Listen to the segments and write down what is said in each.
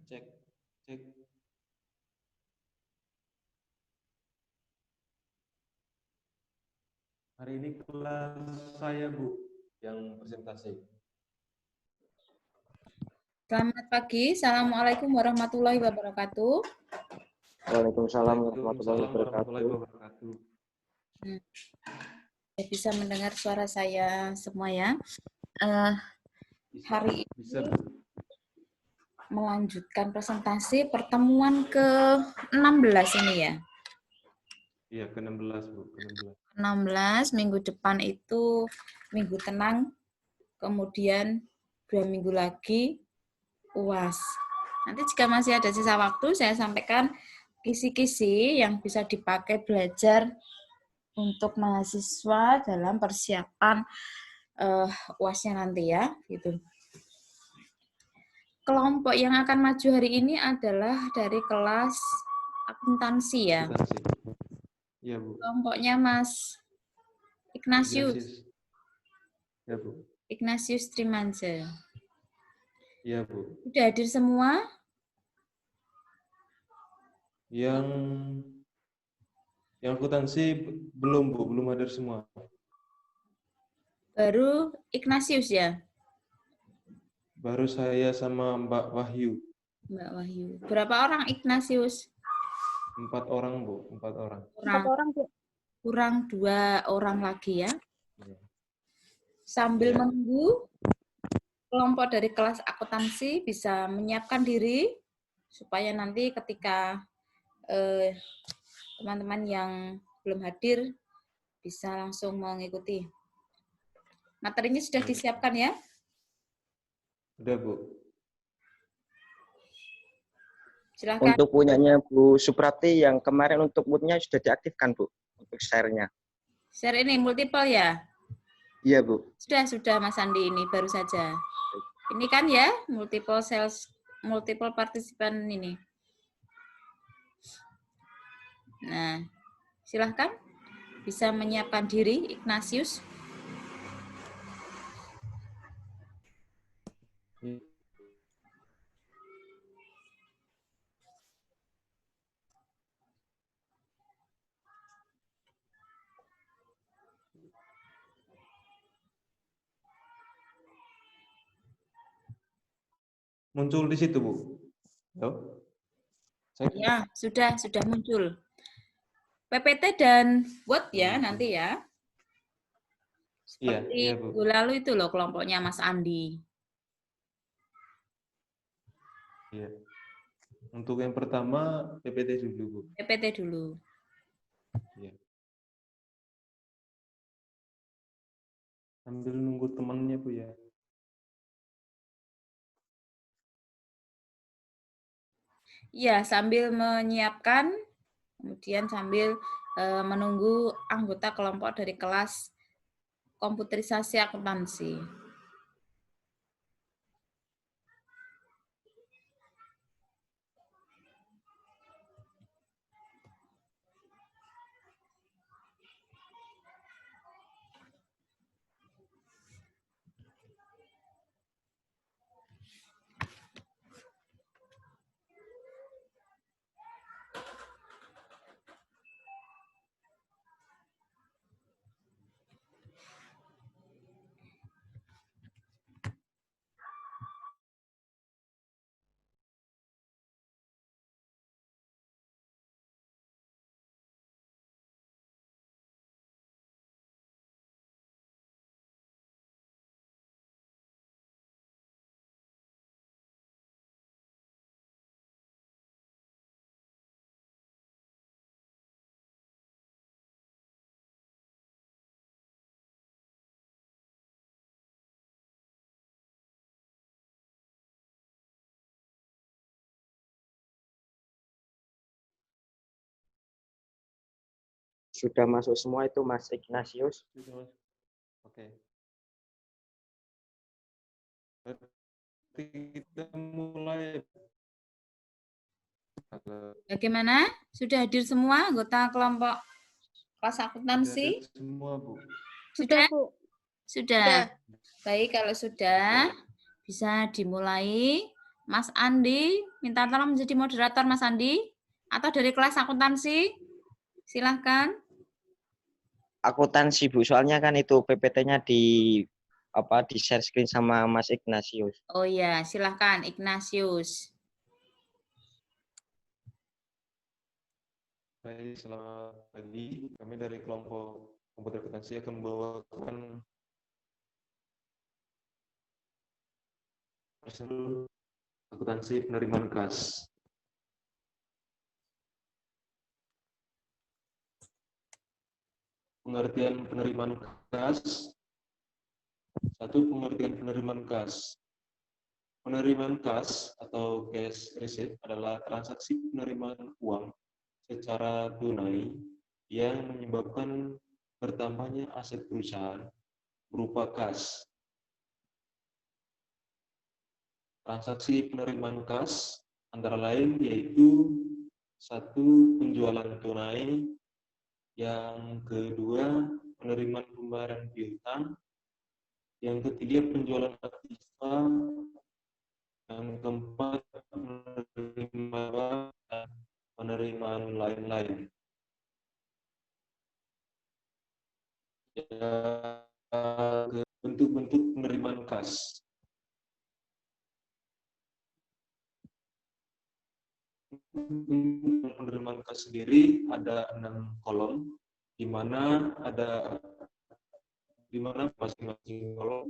Cek, cek. Hari ini kelas saya, Bu, yang presentasi. Selamat pagi, Assalamualaikum warahmatullahi wabarakatuh. Waalaikumsalam warahmatullahi wabarakatuh. Bisa mendengar suara saya semua ya. Hari ini melanjutkan presentasi pertemuan ke-16 ini ya. Iya, ke-16, Bu. Ke-16. 16, minggu depan itu minggu tenang, kemudian 2 minggu lagi UAS. Nanti jika masih ada sisa waktu, saya sampaikan kisi-kisi yang bisa dipakai belajar untuk mahasiswa dalam persiapan UAS-nya nanti ya. Gitu. Kelompok yang akan maju hari ini adalah dari kelas akuntansi ya. Iya, Bu. Kelompoknya Mas Ignatius. Ya, Bu. Ignatius Trimanja. Iya, Bu. Sudah hadir semua? Yang akuntansi belum, Bu. Belum hadir semua. Baru Ignatius ya? Baru saya sama Mbak Wahyu. Mbak Wahyu. Berapa orang Ignatius? 4 orang, Bu. 4 orang. Kurang 2 orang lagi ya. Sambil menunggu, kelompok dari kelas akuntansi bisa menyiapkan diri supaya nanti ketika teman-teman yang belum hadir bisa langsung mengikuti. Materinya sudah disiapkan ya? Sudah, Bu. Silakan. Untuk punyanya Bu Suprati yang kemarin untuk mood-nya sudah diaktifkan, Bu, untuk share-nya. Share ini multiple ya? Iya, Bu. Sudah Mas Andi, ini baru saja. Ini kan ya, multiple participant ini. Nah, silahkan bisa menyiapkan diri, Ignatius. Muncul di situ, Bu. Halo? Ya, sudah muncul. PPT dan Word ya nanti ya. Seperti Bu. lalu itu loh kelompoknya Mas Andi. Iya. Untuk yang pertama PPT dulu, Bu. PPT dulu. Iya. Sambil nunggu temannya, Bu ya. Iya, sambil menyiapkan, kemudian sambil menunggu anggota kelompok dari kelas komputerisasi akuntansi. Sudah masuk semua itu Mas Ignatius. Sudah, Mas. Oke. Berarti kita mulai. Bagaimana? Sudah hadir semua anggota kelompok kelas Sudah akuntansi? ada semua, Bu. Sudah? Bu. Sudah. Baik, kalau sudah, bisa dimulai. Mas Andi, minta tolong menjadi moderator Mas Andi. Atau dari kelas akuntansi? Silahkan. Akuntansi Bu, soalnya kan itu PPT-nya di share screen sama Mas Ignatius. Oh iya, silahkan Ignatius. Baik, selamat pagi. Kami dari kelompok komputer akuntansi akan membawakan prosedur akuntansi penerimaan kas. Pengertian penerimaan kas. Satu, pengertian penerimaan kas. Penerimaan kas atau cash receipt adalah transaksi penerimaan uang secara tunai yang menyebabkan bertambahnya aset perusahaan berupa kas. Transaksi penerimaan kas antara lain yaitu satu, penjualan tunai, yang kedua, penerimaan pembayaran piutang, yang ketiga, penjualan aktiva, yang keempat, penerimaan lain-lain. Bentuk-bentuk penerimaan kas. Penerimaan kas sendiri ada 6 kolom, di mana masing-masing kolom.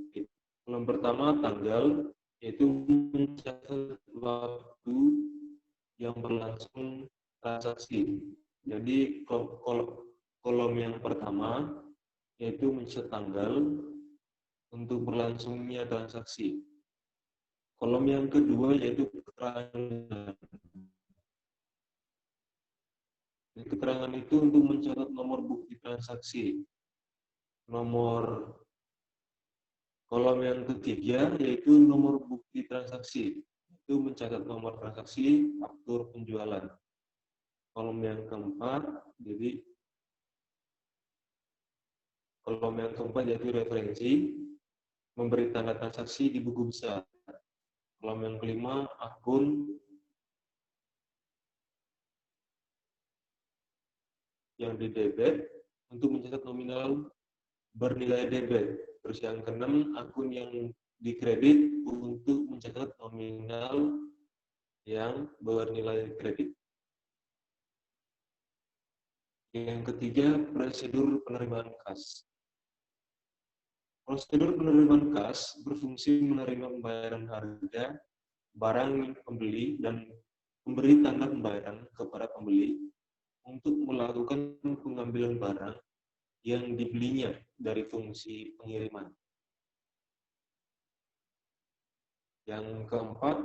Kolom pertama tanggal, yaitu mencatat waktu yang berlangsung transaksi. Jadi kolom yang pertama yaitu mencatat tanggal untuk berlangsungnya transaksi. Kolom yang kedua yaitu keterangan. Keterangan itu untuk mencatat nomor bukti transaksi. Kolom yang ketiga yaitu nomor bukti transaksi. Itu mencatat nomor transaksi, faktur penjualan. Kolom yang keempat, yaitu referensi, memberi tanda transaksi di buku besar. Kolom yang kelima, akun yang di debit untuk mencatat nominal bernilai debit. Terus yang keenam, akun yang dikredit untuk mencatat nominal yang bernilai kredit. Yang ketiga, prosedur penerimaan kas. Prosedur penerimaan kas berfungsi menerima pembayaran harga barang pembeli dan memberi tanda pembayaran kepada pembeli untuk melakukan pengambilan barang yang dibelinya dari fungsi pengiriman. Yang keempat,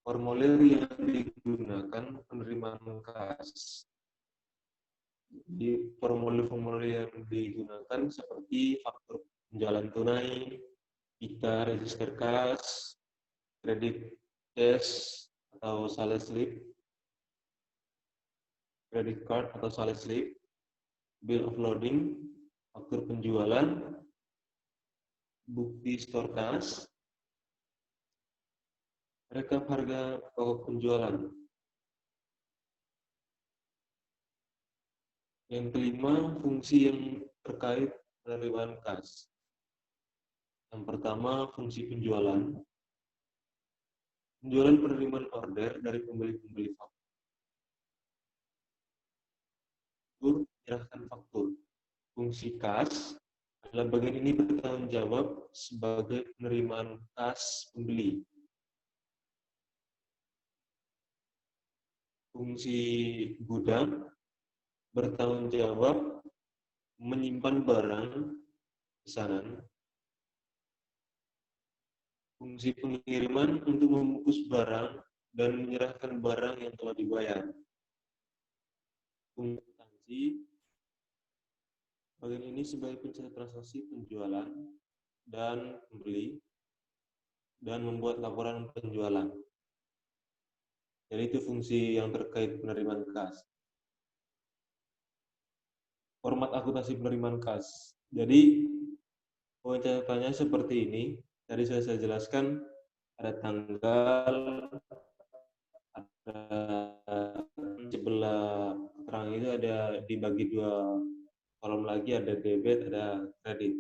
formulir yang digunakan penerimaan kas. Di formulir-formulir yang digunakan seperti faktur penjualan tunai, kita register kas, kredit cash atau sales slip, credit card atau sales slip, bill of loading, faktur penjualan, bukti store kas, rekap harga pokok penjualan. Yang kelima, fungsi yang terkait penerimaan kas. Yang pertama, fungsi penjualan. Penjualan penerimaan order dari pembeli-pembeli faktur, menyerahkan faktur. Fungsi kas adalah bagian ini bertanggung jawab sebagai penerimaan kas pembeli. Fungsi gudang bertanggung jawab menyimpan barang pesanan. Fungsi pengiriman untuk membungkus barang dan menyerahkan barang yang telah dibayar. Fungsi transaksi. Bagian ini sebagai pencatat transaksi penjualan dan pembeli dan membuat laporan penjualan. Jadi itu fungsi yang terkait penerimaan kas. Format akuntansi penerimaan kas. Jadi catatannya seperti ini. Tadi saya jelaskan ada tanggal, ada sebelah keterangan itu ada dibagi dua kolom lagi, ada debit, ada kredit.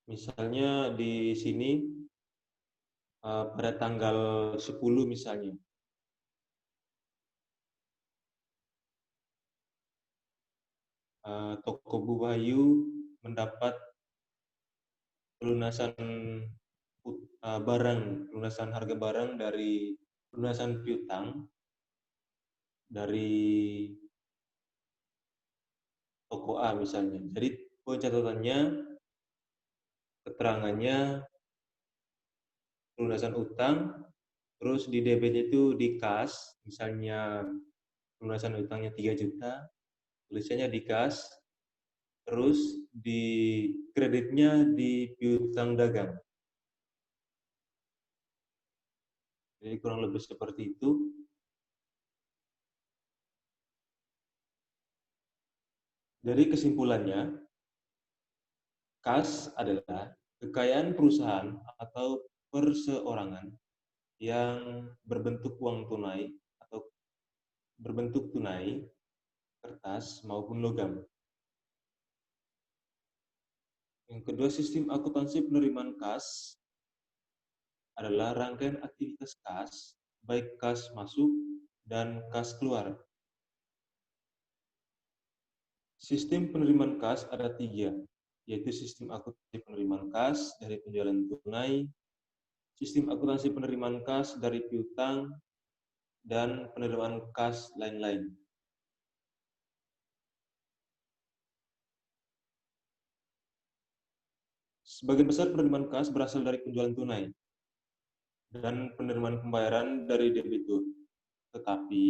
Misalnya di sini pada tanggal 10 misalnya. Toko Bu Bayu mendapat pelunasan pelunasan harga barang dari pelunasan piutang dari toko A misalnya. Jadi catatannya, keterangannya pelunasan utang, terus di debitnya itu di kas, misalnya pelunasan utangnya 3 juta, tulisannya di kas, terus di kreditnya di piutang dagang. Jadi kurang lebih seperti itu. Dari kesimpulannya, kas adalah kekayaan perusahaan atau perseorangan yang berbentuk uang tunai atau berbentuk tunai, kertas maupun logam. Yang kedua, sistem akuntansi penerimaan kas adalah rangkaian aktivitas kas, baik kas masuk dan kas keluar. Sistem penerimaan kas ada 3, yaitu sistem akuntansi penerimaan kas dari penjualan tunai, sistem akuntansi penerimaan kas dari piutang, dan penerimaan kas lain-lain. Sebagian besar penerimaan kas berasal dari penjualan tunai dan penerimaan pembayaran dari debitur. Tetapi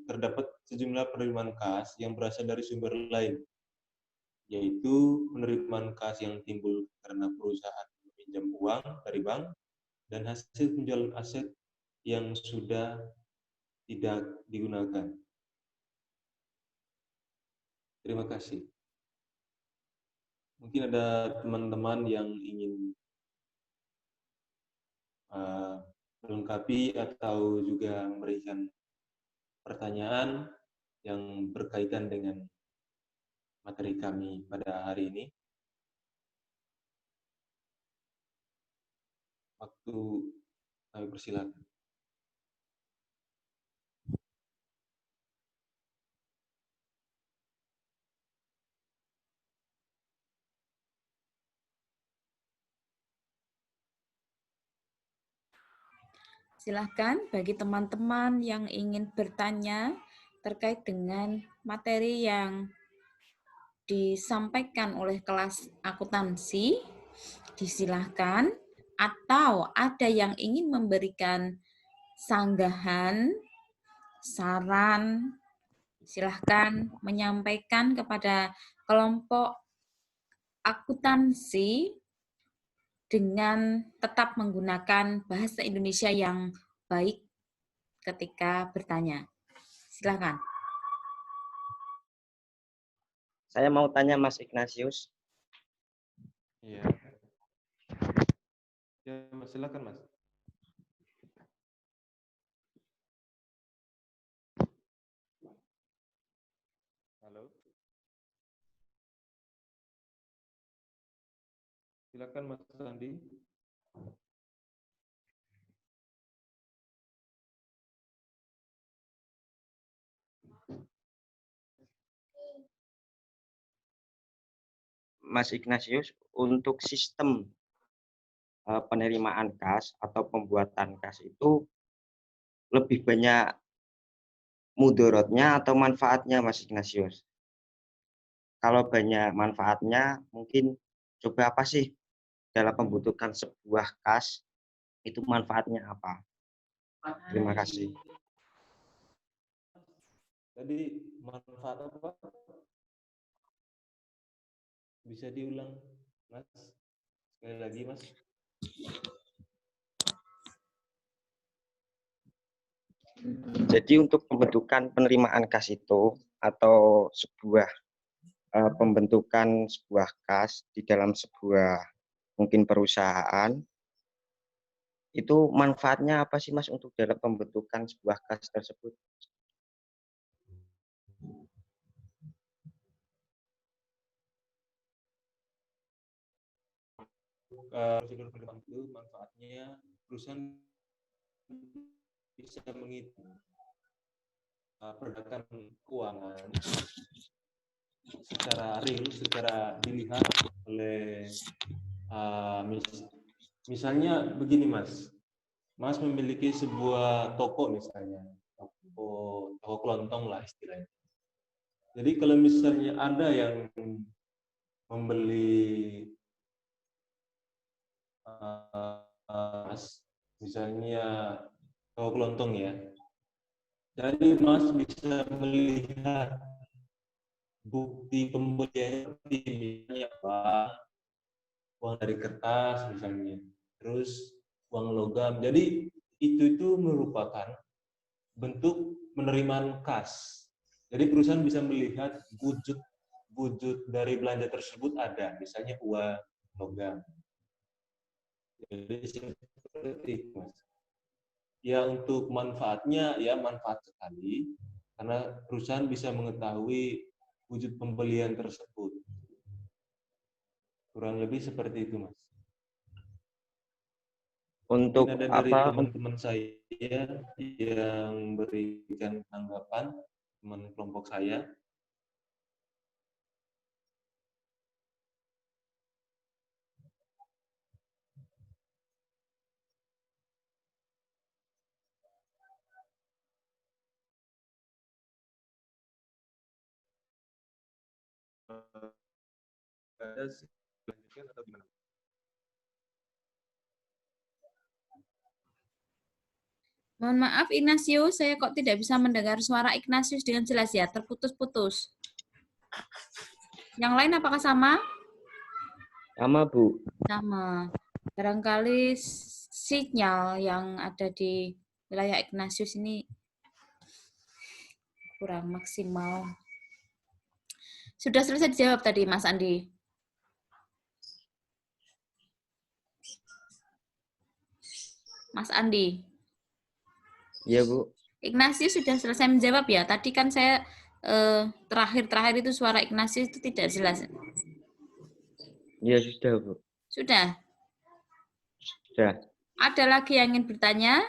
terdapat sejumlah penerimaan kas yang berasal dari sumber lain, yaitu penerimaan kas yang timbul karena perusahaan meminjam uang dari bank dan hasil penjualan aset yang sudah tidak digunakan. Terima kasih. Mungkin ada teman-teman yang ingin melengkapi atau juga memberikan pertanyaan yang berkaitan dengan materi kami pada hari ini. Waktu kami persilakan. Silahkan bagi teman-teman yang ingin bertanya terkait dengan materi yang disampaikan oleh kelas akuntansi, disilahkan. Atau ada yang ingin memberikan sanggahan, saran, silahkan menyampaikan kepada kelompok akuntansi dengan tetap menggunakan bahasa Indonesia yang baik ketika bertanya. Silakan. Saya mau tanya Mas Ignatius. Iya. Ya, Mas, silakan, Mas. Halo. Silakan, Mas Sandi. Mas Ignatius, untuk sistem penerimaan kas atau pembuatan kas itu lebih banyak mudorotnya atau manfaatnya, Mas Ignatius? Kalau banyak manfaatnya, mungkin coba apa sih dalam pembentukan sebuah kas itu manfaatnya apa? Terima kasih. Tadi manfaat apa? Bisa diulang, Mas? Sekali lagi, Mas. Jadi untuk pembentukan penerimaan kas itu atau sebuah pembentukan sebuah kas di dalam sebuah mungkin perusahaan itu manfaatnya apa sih Mas untuk dalam pembentukan sebuah kas tersebut? Prosedur penerimaan itu manfaatnya perusahaan bisa menghitung pergerakan keuangan secara real, secara dilihat oleh misalnya begini, Mas. Mas memiliki sebuah toko misalnya, toko kelontong lah istilahnya. Jadi kalau misalnya ada yang membeli misalnya toko kelontong ya, jadi Mas bisa melihat bukti pembeliannya seperti misalnya uang dari kertas misalnya, terus uang logam. Jadi itu merupakan bentuk penerimaan kas. Jadi perusahaan bisa melihat wujud dari belanja tersebut ada, misalnya uang logam. Jadi seperti itu, Mas. Ya untuk manfaatnya ya manfaat sekali karena perusahaan bisa mengetahui wujud pembelian tersebut. Kurang lebih seperti itu, Mas. Untuk mungkin ada dari apa? teman-teman saya yang berikan tanggapan, teman kelompok saya. Ada lanjutkan atau gimana? Mohon maaf, Ignacio, saya kok tidak bisa mendengar suara Ignatius dengan jelas ya, terputus-putus. Yang lain apakah sama? Sama Bu. Sama. Barangkali sinyal yang ada di wilayah Ignatius ini kurang maksimal. Sudah selesai dijawab tadi, Mas Andi. Mas Andi. Iya Bu. Ignatius sudah selesai menjawab ya. Tadi kan saya terakhir itu suara Ignatius itu tidak jelas. Iya sudah Bu. Sudah. Sudah. Ada lagi yang ingin bertanya?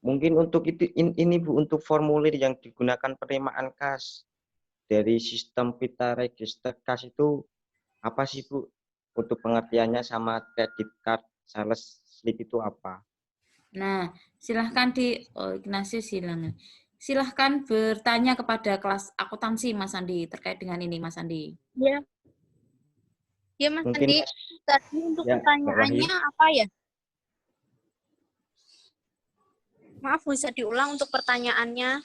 Mungkin untuk itu ini Bu, untuk formulir yang digunakan penerimaan kas dari sistem pita register kas itu apa sih Bu? Untuk pengertiannya sama credit card sales slip itu apa? Nah, silahkan Ignatius hilang. Silahkan bertanya kepada kelas akuntansi Mas Andi terkait dengan ini Mas Andi. Ya, ya Mas Mungkin Andi. Tadi untuk ya, pertanyaannya apa ya? Maaf, bisa diulang untuk pertanyaannya.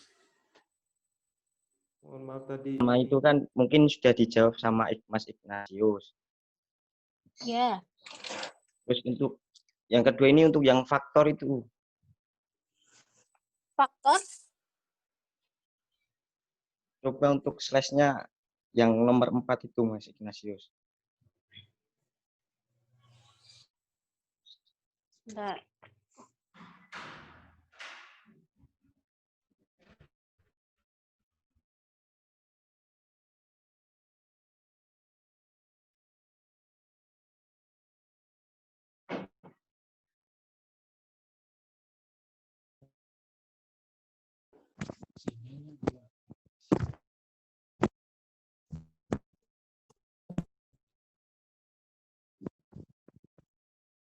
Mohon maaf tadi. sama itu kan mungkin sudah dijawab sama Mas Ignatius. Ya. Terus untuk yang kedua ini untuk yang faktor itu. Faktor? Coba untuk slash-nya yang nomor 4 itu Mas Ignatius. Bentar.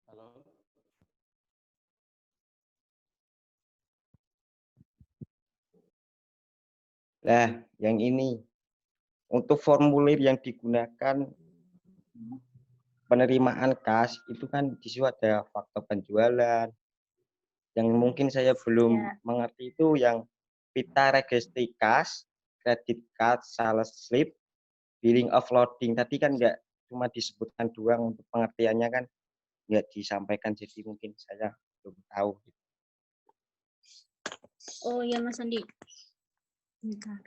Halo. Nah, yang ini untuk formulir yang digunakan penerimaan kas itu kan di situ ada faktor penjualan. Yang mungkin saya belum mengerti itu yang pita registry kas, credit card, sales slip, billing offloading. Tadi kan nggak cuma disebutkan doang, untuk pengertiannya kan nggak disampaikan, jadi mungkin saya belum tahu. Oh iya Mas Andi. Bentar.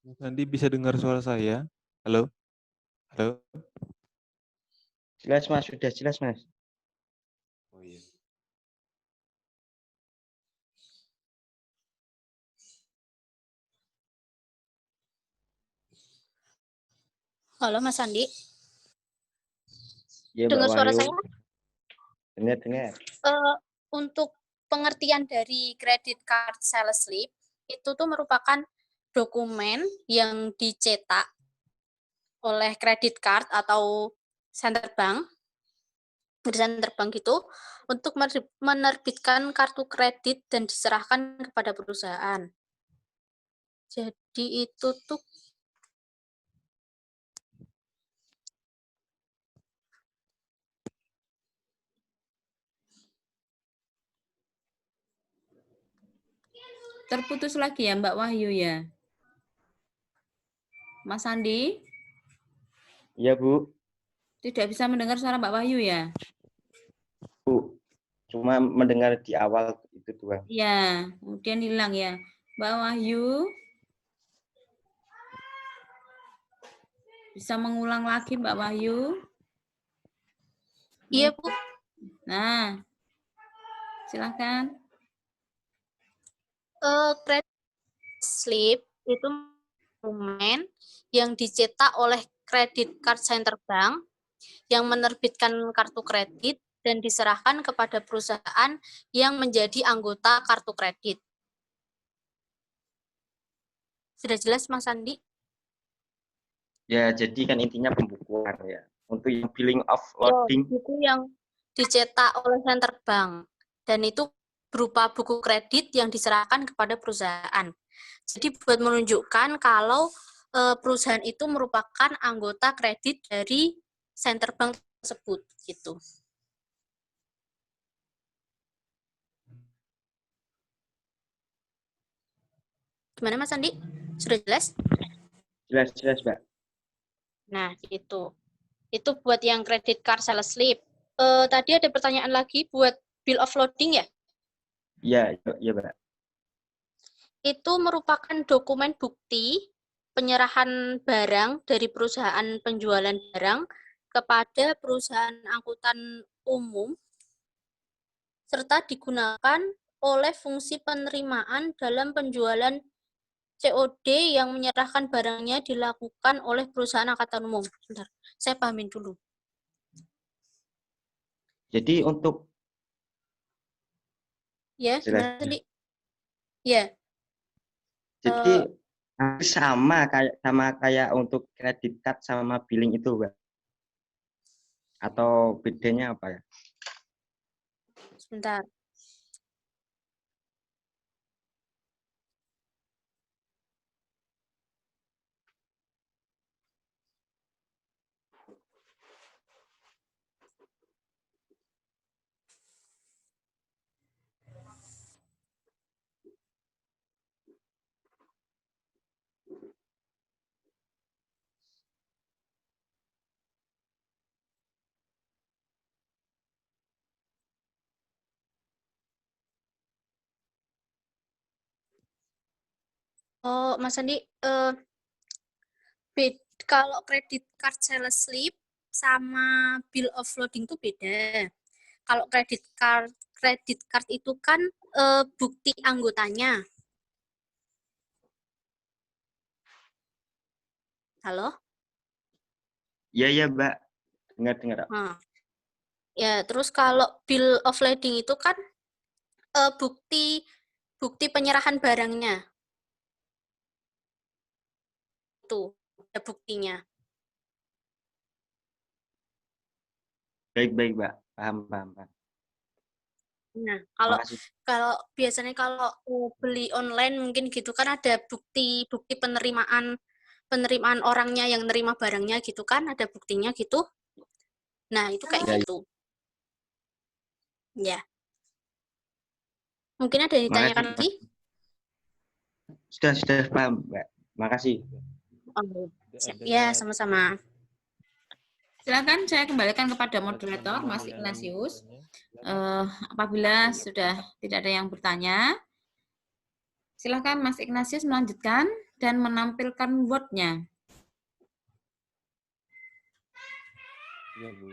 Mas Andi bisa dengar suara saya? Halo? Halo? Jelas Mas, sudah jelas Mas. Oh iya. Halo Mas Andi. Ya Mbak Dengar suara Wahyu. saya? Dengar. Untuk pengertian dari credit card sales slip itu tuh merupakan dokumen yang dicetak oleh credit card atau center bank gitu untuk menerbitkan kartu kredit dan diserahkan kepada perusahaan. Jadi itu tuh Terputus lagi ya Mbak Wahyu ya? Mas Andi? Iya Bu. Tidak bisa mendengar suara Mbak Wahyu ya? Bu, cuma mendengar di awal itu doang. Iya, kemudian hilang ya. Mbak Wahyu? Bisa mengulang lagi Mbak Wahyu? iya Bu. Nah, silakan. Credit slip itu dokumen yang dicetak oleh credit card center bank yang menerbitkan kartu kredit dan diserahkan kepada perusahaan yang menjadi anggota kartu kredit. Sudah jelas Mas Andi? Ya, jadi kan intinya pembukuan ya. Untuk yang billing Ya, offloading, itu yang dicetak oleh center bank dan itu berupa buku kredit yang diserahkan kepada perusahaan. Jadi buat menunjukkan kalau perusahaan itu merupakan anggota kredit dari center bank tersebut gitu. Gimana Mas Andi? Sudah jelas? jelas Mbak. Nah, itu. Itu buat yang credit card sales slip. Tadi ada pertanyaan lagi buat bill of loading ya? Iya Mbak. Itu merupakan dokumen bukti penyerahan barang dari perusahaan penjualan barang kepada perusahaan angkutan umum serta digunakan oleh fungsi penerimaan dalam penjualan COD yang menyerahkan barangnya dilakukan oleh perusahaan angkutan umum. Bentar, saya pahamin dulu. Jadi untuk Ya, jelas. gimana tadi? Ya. Jadi sama kayak untuk kredit card sama billing itu, Mbak. Atau bedanya apa ya? Sebentar. Oh, Mas Andi, kalau credit card sales slip sama bill of loading itu beda. Kalau credit card itu kan bukti anggotanya. Halo? Iya Mbak. Dengar. Nah, ya, terus kalau bill of lading itu kan bukti bukti penyerahan barangnya. Tuh, ada buktinya. Baik, Mbak. Paham. Nah, kalau Makasih. biasanya kalau beli online mungkin gitu kan ada bukti penerimaan orangnya yang nerima barangnya gitu kan, ada buktinya gitu. Nah, itu kayak Ya, gitu. Ya. Mungkin ada yang ditanyakan makasih. lagi? Sudah paham, Mbak. Makasih. Oh, ya, sama-sama. Silakan saya kembalikan kepada moderator Mas Ignatius. Apabila sudah tidak ada yang bertanya, silakan Mas Ignatius melanjutkan dan menampilkan Word-nya. Iya, Bu.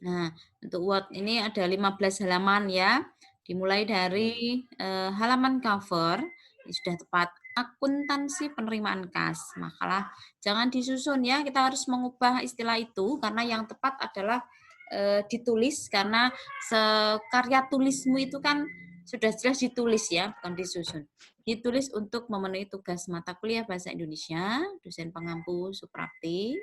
Nah, untuk Word ini ada 15 halaman ya. Dimulai dari halaman cover, ini sudah tepat, akuntansi penerimaan kas. Makalah jangan disusun ya, kita harus mengubah istilah itu karena yang tepat adalah ditulis, karena karya tulismu itu kan sudah jelas ditulis ya, bukan disusun. Ditulis untuk memenuhi tugas mata kuliah Bahasa Indonesia, dosen pengampu Suprakti,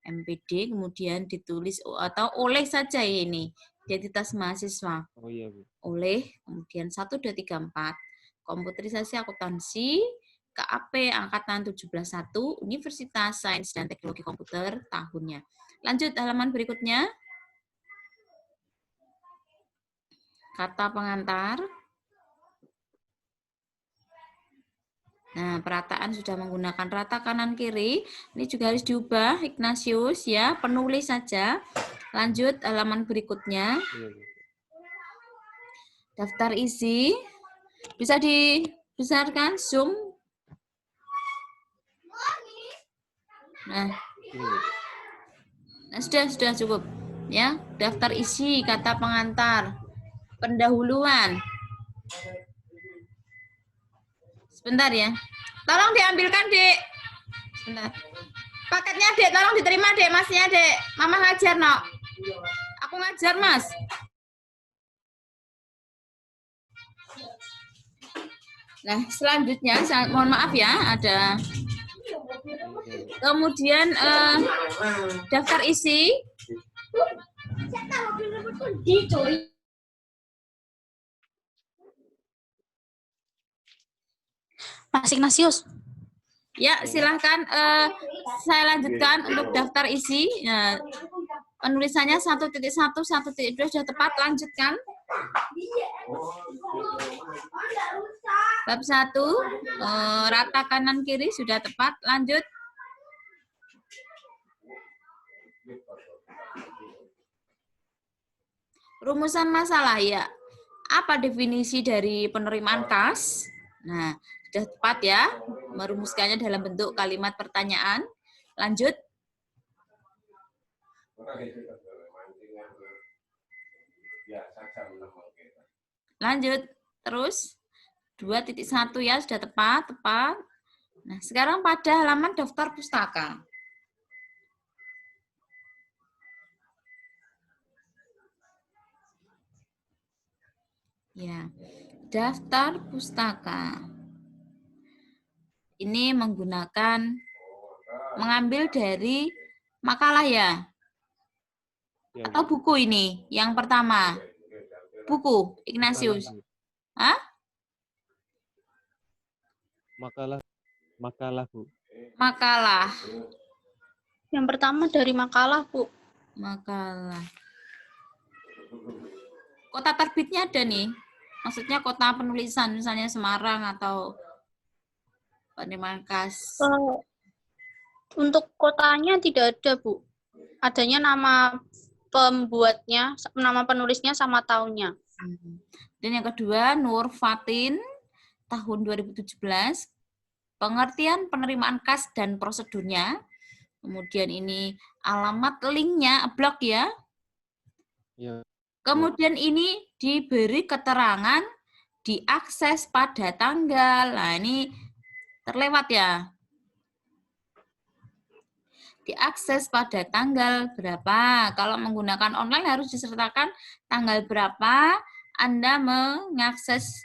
MPD, kemudian ditulis atau oleh saja ini, identitas mahasiswa. Oh iya, Bu. Oleh, kemudian 1, 2, 3, 4, komputerisasi akuntansi, KAP angkatan 17.1, Universitas Sains dan Teknologi Komputer tahunnya. Lanjut halaman berikutnya. Kata pengantar. Nah, perataan sudah menggunakan rata kanan kiri. Ini juga harus diubah, Ignatius ya, penulis saja. Lanjut halaman berikutnya. Iya, Bu. Daftar isi. Bisa dibesarkan zoom. Nah, Ini, Bu. nah sudah cukup. Ya, daftar isi kata pengantar. Pendahuluan. Sebentar ya. Tolong diambilkan, Dek. Sebentar. Paketnya, Dek, tolong diterima, Dek, Masnya, Dek. Mama ngajar, Nok. Aku ngajar, Mas. Nah, selanjutnya, mohon maaf ya, ada kemudian daftar isi. Mas Ignatius. Ya, silahkan saya lanjutkan untuk daftar isi. Nah, penulisannya 1.1, 1.2 sudah tepat, lanjutkan. Bab 1, rata kanan kiri sudah tepat, lanjut. Rumusan masalah ya. Apa definisi dari penerimaan kas? Nah, sudah tepat ya, merumuskannya dalam bentuk kalimat pertanyaan. Lanjut. Lanjut, terus 2.1 ya, sudah tepat. Nah, sekarang pada halaman daftar pustaka. Ya, daftar pustaka. Ini mengambil dari makalah ya? Atau buku ini? Yang pertama. Buku, Ignatius. Hah? Makalah, Bu. Makalah. Yang pertama dari makalah, Bu. Makalah. Kota terbitnya ada nih. Maksudnya kota penulisan, misalnya Semarang atau penerimaan kas. Untuk kotanya tidak ada, Bu. Adanya nama pembuatnya, nama penulisnya sama tahunnya. Dan yang kedua, Nur Fatin, tahun 2017. Pengertian penerimaan kas dan prosedurnya. Kemudian ini alamat linknya, blog ya. Ya. Kemudian ini diberi keterangan diakses pada tanggal. Nah, ini Terlewat ya? Diakses pada tanggal berapa? Kalau menggunakan online harus disertakan tanggal berapa Anda mengakses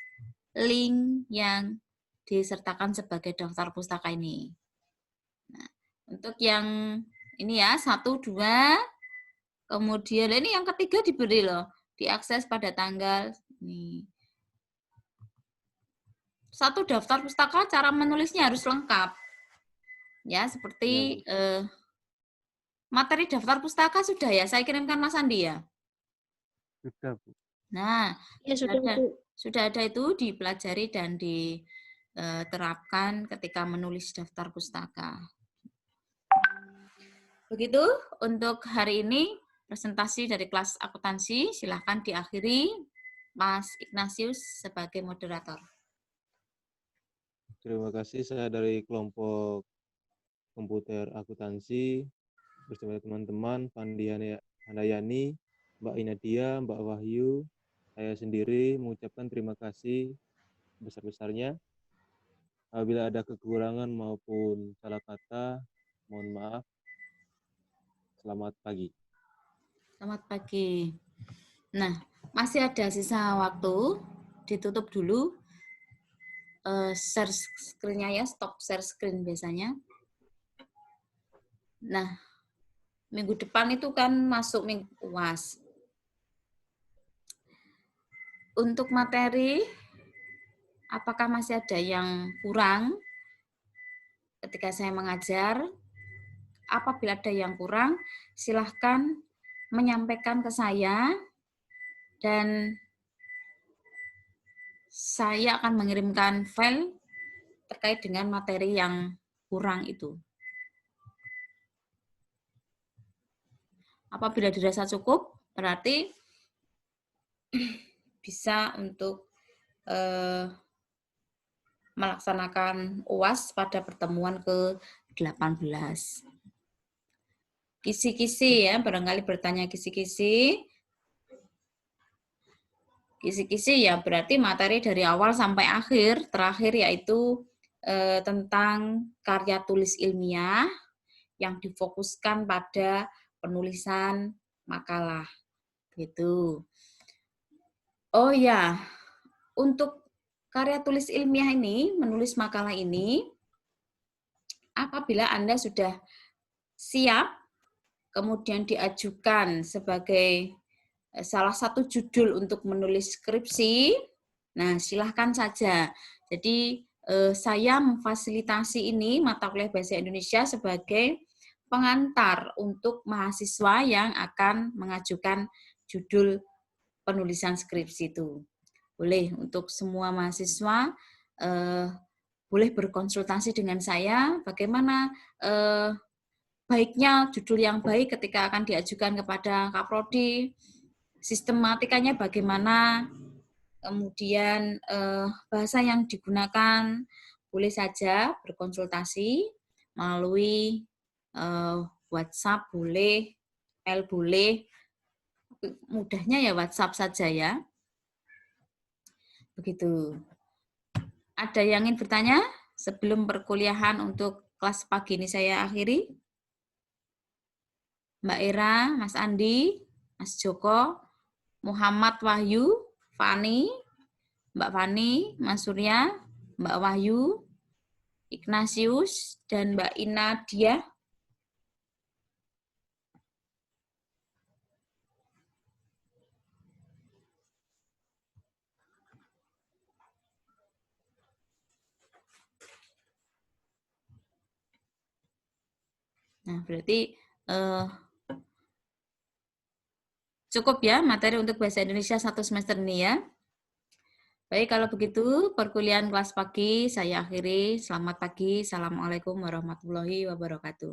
link yang disertakan sebagai daftar pustaka ini. Nah, untuk yang ini ya, 1, 2, kemudian ini yang ketiga diberi loh, diakses pada tanggal ini. 1 daftar pustaka, cara menulisnya harus lengkap. Ya, seperti materi daftar pustaka sudah ya, saya kirimkan Mas Andi ya. Sudah, Bu. Nah, Ya, sudah, Bu. sudah ada itu dipelajari dan diterapkan ketika menulis daftar pustaka. Begitu untuk hari ini presentasi dari kelas akuntansi. Silahkan diakhiri Mas Ignatius sebagai moderator. Terima kasih, saya dari kelompok komputer akuntansi bersama teman-teman Handayani, Mbak Inadia, Mbak Wahyu, saya sendiri mengucapkan terima kasih besar-besarnya. Apabila ada kekurangan maupun salah kata, mohon maaf. Selamat pagi. Selamat pagi. Nah, masih ada sisa waktu. Ditutup dulu share screen-nya ya, stop share screen biasanya. Nah, minggu depan itu kan masuk minggu UAS. Untuk materi, apakah masih ada yang kurang ketika saya mengajar? Apabila ada yang kurang, silahkan menyampaikan ke saya dan saya akan mengirimkan file terkait dengan materi yang kurang itu. Apabila dirasa cukup, berarti bisa untuk melaksanakan UAS pada pertemuan ke-18. Kisi-kisi ya, barangkali bertanya kisi-kisi. Kisi-kisi ya berarti materi dari awal sampai akhir, terakhir yaitu tentang karya tulis ilmiah yang difokuskan pada penulisan makalah. Gitu. Oh ya, untuk karya tulis ilmiah ini, menulis makalah ini, apabila Anda sudah siap, kemudian diajukan sebagai salah satu judul untuk menulis skripsi, nah silahkan saja. Jadi saya memfasilitasi ini mata kuliah Bahasa Indonesia sebagai pengantar untuk mahasiswa yang akan mengajukan judul penulisan skripsi itu. Boleh untuk semua mahasiswa boleh berkonsultasi dengan saya bagaimana baiknya judul yang baik ketika akan diajukan kepada Kaprodi, sistematikanya bagaimana, kemudian bahasa yang digunakan, boleh saja berkonsultasi melalui WhatsApp boleh, email boleh, mudahnya ya WhatsApp saja ya. Begitu. Ada yang ingin bertanya sebelum perkuliahan untuk kelas pagi ini saya akhiri? Mbak Era, Mas Andi, Mas Joko, Muhammad Wahyu, Fani, Mbak Fani, Mas Surya, Mbak Wahyu, Ignatius, dan Mbak Inadia. Nah, berarti cukup ya materi untuk Bahasa Indonesia 1 semester ini ya. Baik, kalau begitu perkuliahan kelas pagi saya akhiri. Selamat pagi. Assalamualaikum warahmatullahi wabarakatuh.